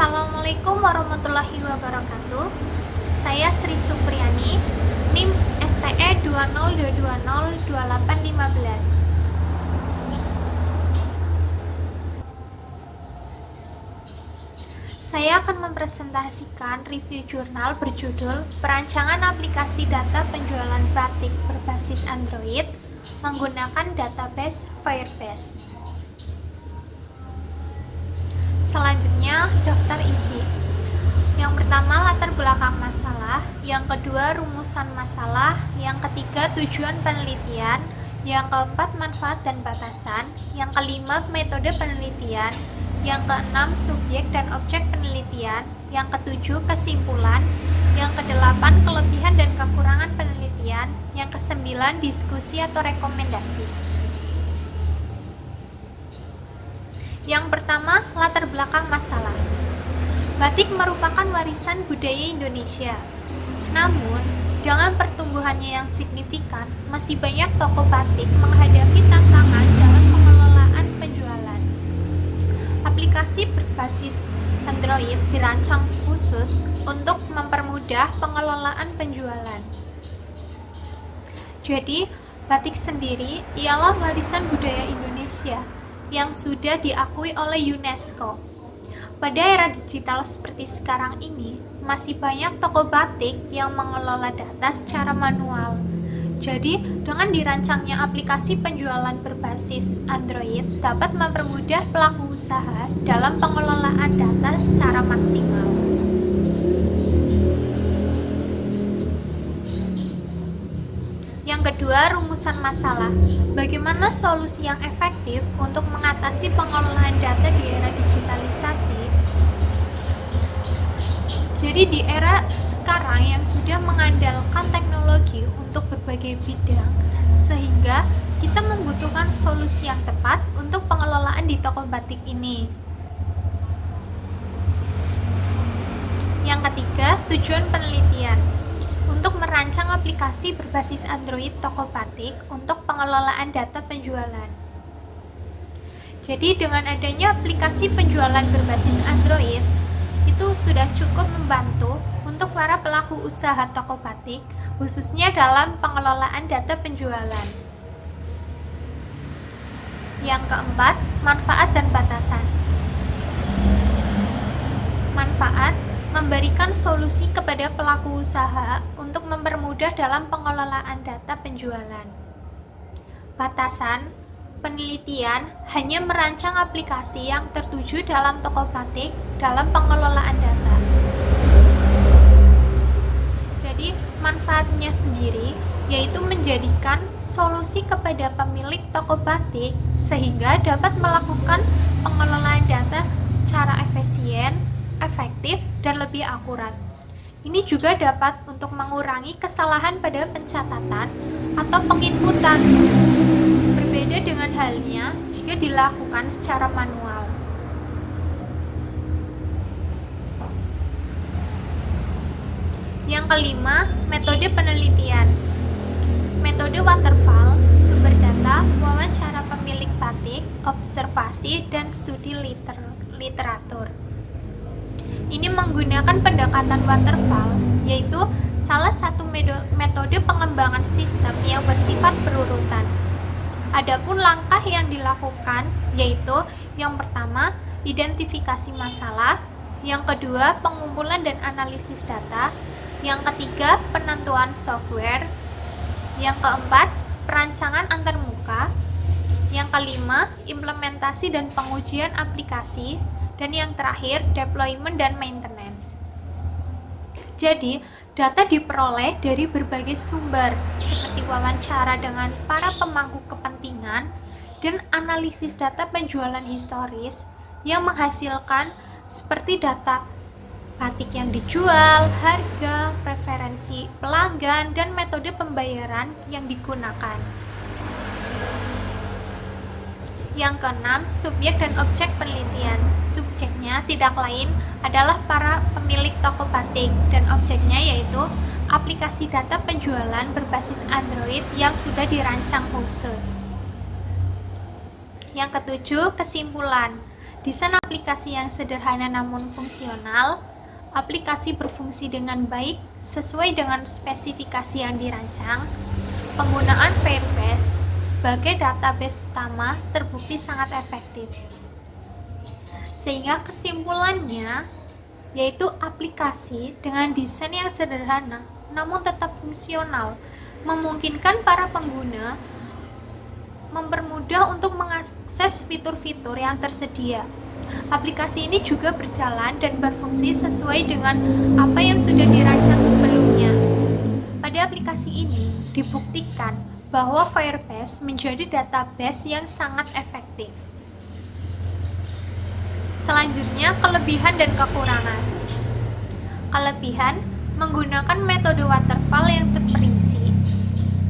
Assalamualaikum warahmatullahi wabarakatuh. Saya Sri Supriyani, NIM STE 202202815. Saya akan mempresentasikan review jurnal berjudul Perancangan Aplikasi Data Penjualan Batik Berbasis Android menggunakan database Firebase. Selanjutnya, daftar isi. Yang pertama, latar belakang masalah. Yang kedua, rumusan masalah. Yang ketiga, tujuan penelitian. Yang keempat, manfaat dan batasan. Yang kelima, metode penelitian. Yang keenam, subjek dan objek penelitian. Yang ketujuh, kesimpulan. Yang kedelapan, kelebihan dan kekurangan penelitian. Yang kesembilan, diskusi atau rekomendasi. Yang pertama, latar belakang masalah. Batik merupakan warisan budaya Indonesia. Namun, dengan pertumbuhannya yang signifikan, masih banyak toko batik menghadapi tantangan dalam pengelolaan penjualan. Aplikasi berbasis Android dirancang khusus untuk mempermudah pengelolaan penjualan. Jadi, batik sendiri ialah warisan budaya Indonesia yang sudah diakui oleh UNESCO. Pada era digital seperti sekarang ini, masih banyak toko batik yang mengelola data secara manual. Jadi, dengan dirancangnya aplikasi penjualan berbasis Android dapat mempermudah pelaku usaha dalam pengelolaan data secara maksimal. Yang kedua, rumusan masalah. Bagaimana solusi yang efektif untuk mengatasi pengelolaan data di era digitalisasi? Jadi di era sekarang yang sudah mengandalkan teknologi untuk berbagai bidang, sehingga kita membutuhkan solusi yang tepat untuk pengelolaan di toko batik ini. Yang ketiga, tujuan penelitian. Untuk merancang aplikasi berbasis Android toko batik untuk pengelolaan data penjualan. Jadi dengan adanya aplikasi penjualan berbasis Android, itu sudah cukup membantu untuk para pelaku usaha toko batik, khususnya dalam pengelolaan data penjualan. Yang keempat, manfaat dan batasan. Manfaat memberikan solusi kepada pelaku usaha untuk mempermudah dalam pengelolaan data penjualan. Batasan penelitian hanya merancang aplikasi yang tertuju dalam toko batik dalam pengelolaan data. Jadi, manfaatnya sendiri yaitu menjadikan solusi kepada pemilik toko batik sehingga dapat melakukan pengelolaan data secara efisien, efektif, dan lebih akurat. Ini juga dapat untuk mengurangi kesalahan pada pencatatan atau penginputan. Berbeda dengan halnya jika dilakukan secara manual. Yang kelima, metode penelitian. Metode waterfall, sumber data, wawancara pemilik batik, observasi, dan studi literatur. Ini menggunakan pendekatan waterfall, yaitu salah satu metode pengembangan sistem yang bersifat berurutan. Adapun langkah yang dilakukan yaitu yang pertama, identifikasi masalah, yang kedua, pengumpulan dan analisis data, yang ketiga, penentuan software, yang keempat, perancangan antarmuka, yang kelima, implementasi dan pengujian aplikasi, dan yang terakhir, deployment dan maintenance. Jadi, data diperoleh dari berbagai sumber, seperti wawancara dengan para pemangku kepentingan dan analisis data penjualan historis yang menghasilkan seperti data batik yang dijual, harga, preferensi pelanggan, dan metode pembayaran yang digunakan. Yang keenam, subjek dan objek penelitian. Subjeknya tidak lain adalah para pemilik toko batik dan objeknya yaitu aplikasi data penjualan berbasis Android yang sudah dirancang khusus. Yang ketujuh, kesimpulan. Desain aplikasi yang sederhana namun fungsional, aplikasi berfungsi dengan baik sesuai dengan spesifikasi yang dirancang, penggunaan Firebase sebagai database utama terbukti sangat efektif. Sehingga kesimpulannya yaitu aplikasi dengan desain yang sederhana namun tetap fungsional memungkinkan para pengguna mempermudah untuk mengakses fitur-fitur yang tersedia. Aplikasi ini juga berjalan dan berfungsi sesuai dengan apa yang sudah dirancang sebelumnya. Pada aplikasi ini dibuktikan bahwa Firebase menjadi database yang sangat efektif. Selanjutnya, kelebihan dan kekurangan. Kelebihan, menggunakan metode waterfall yang terperinci,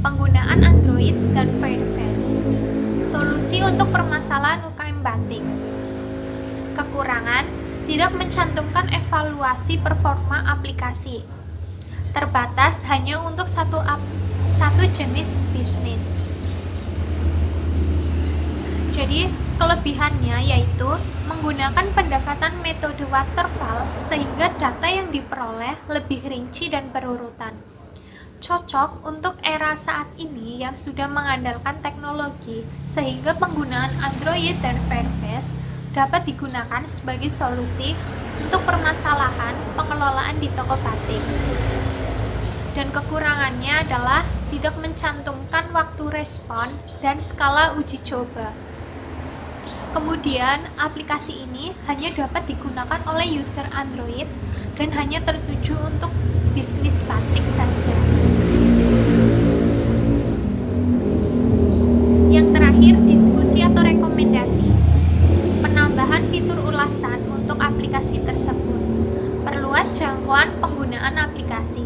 penggunaan Android dan Firebase, solusi untuk permasalahan UKM batik. Kekurangan, tidak mencantumkan evaluasi performa aplikasi, terbatas hanya untuk satu jenis bisnis. Jadi, kelebihannya yaitu menggunakan pendekatan metode waterfall sehingga data yang diperoleh lebih rinci dan berurutan. Cocok untuk era saat ini yang sudah mengandalkan teknologi, sehingga penggunaan Android dan Firebase dapat digunakan sebagai solusi untuk permasalahan pengelolaan di toko batik. Dan kekurangannya adalah tidak mencantumkan waktu respon dan skala uji coba. Kemudian, aplikasi ini hanya dapat digunakan oleh user Android dan hanya tertuju untuk bisnis batik saja. Yang terakhir, diskusi atau rekomendasi. Penambahan fitur ulasan untuk aplikasi tersebut. Perluas jangkauan penggunaan aplikasi.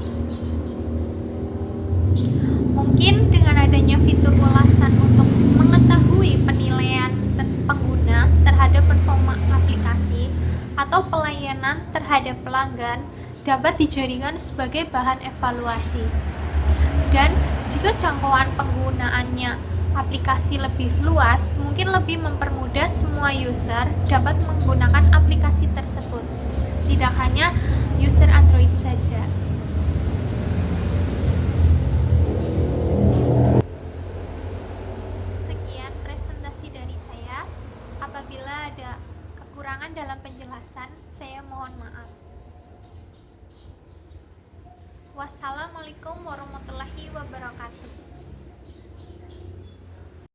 Mungkin dengan adanya fitur ulasan untuk mengetahui penilaian pengguna terhadap performa aplikasi atau pelayanan terhadap pelanggan dapat dijadikan sebagai bahan evaluasi. Dan jika jangkauan penggunaannya aplikasi lebih luas, mungkin lebih mempermudah semua user dapat menggunakan aplikasi tersebut, tidak hanya user Android saja. Sekian presentasi dari saya. Apabila ada kekurangan dalam penjelasan, saya mohon maaf. Wassalamualaikum warahmatullahi wabarakatuh.